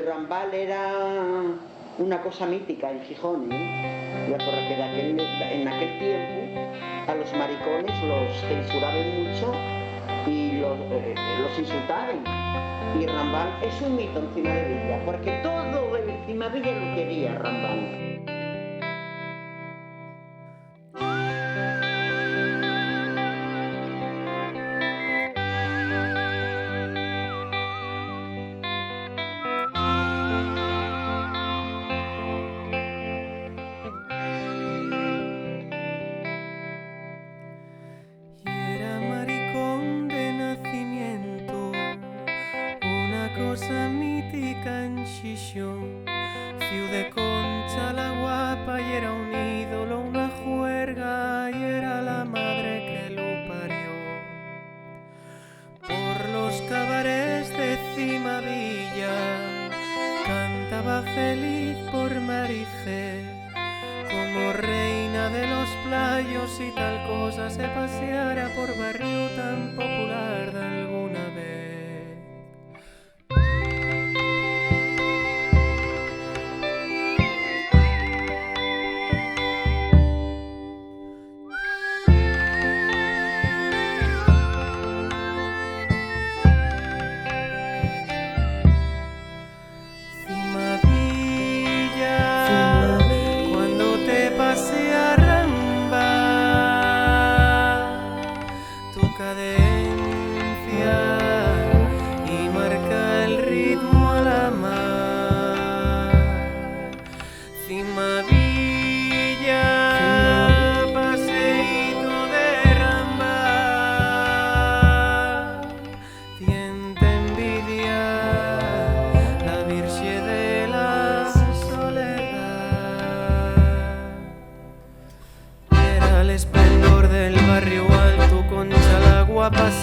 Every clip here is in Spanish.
Rambal era una cosa mítica en Gijón, ¿eh? Porque en aquel tiempo a los maricones los censuraban mucho y los insultaban. Y Rambal es un mito encima de Villa, porque todo encima de Villa lo quería Rambal. Cosa mítica en Xixón, Ciu de Concha la guapa y era un ídolo, una juerga y era la madre que lo parió. Por los cabarets de Cimavilla cantaba feliz por Marifé, como reina de los playos y tal cosa se paseara por barrio tan popular de alguna vez.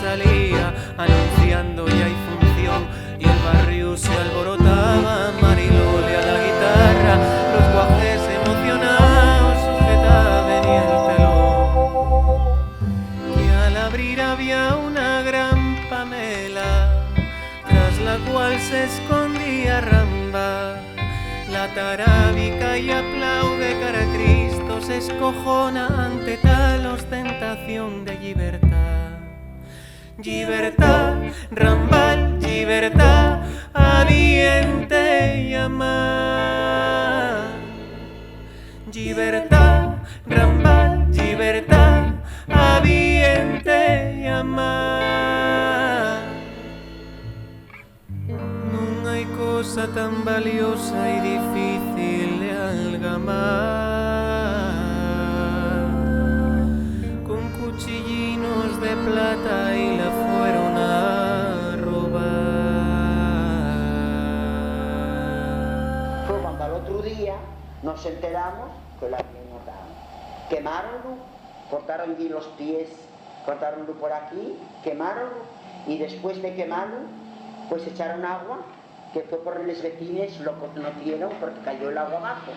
Salía anunciando ya hay función y el barrio se alborotaba. Marilole a la guitarra, los guajes emocionados sujetaban y el telón. Y al abrir había una gran pamela, tras la cual se escondía Ramba. La tarábica y aplaude cara a Cristo, se escojona ante tal ostentación de libertad. Libertad, Rambal, libertad, aliente y amar. Libertad, Rambal, libertad, aliente y amar. No hay cosa tan valiosa y difícil de algamar. Con cuchillinos de plata y la fueron a robar. Fue cuando al otro día nos enteramos que lo habían matado. Quemaronlo, cortaron allí los pies, cortaronlo por aquí, quemaronlo y después de quemarlo, pues echaron agua, que fue por los vecinos, lo conocieron porque cayó el agua abajo.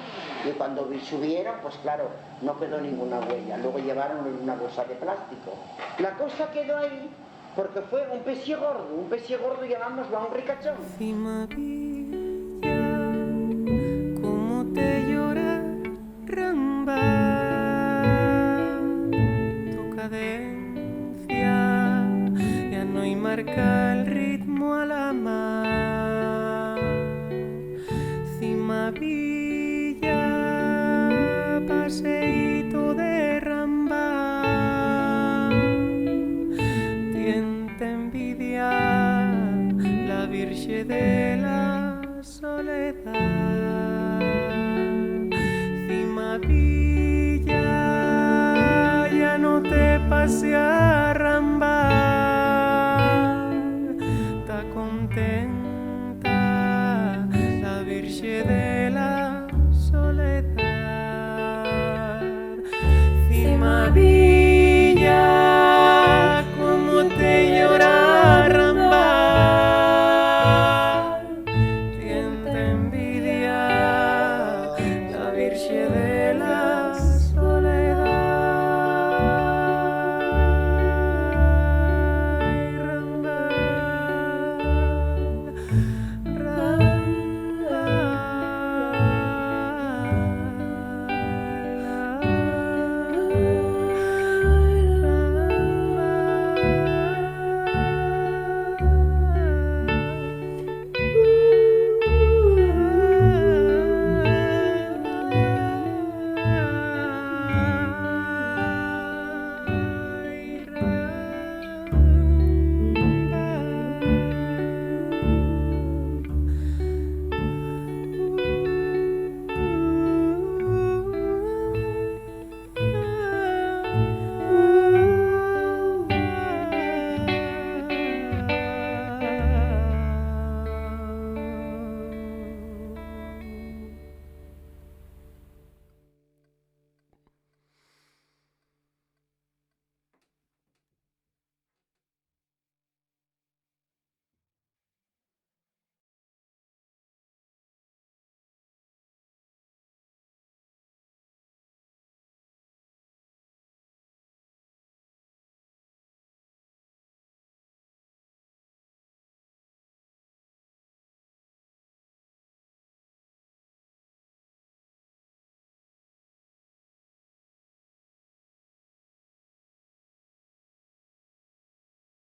Y cuando subieron, pues claro, no quedó ninguna huella. Luego llevaron una bolsa de plástico. La cosa quedó ahí porque fue un pecio gordo llamámoslo a un ricachón. Cimavilla, cómo te llora Ramba, tu cadencia ya no hay marca el ritmo a la mar. Cimavilla, paseíto de Ramba, tiente envidia la Virgen de la Soledad. Cimavilla, ya no te pase a Ramba,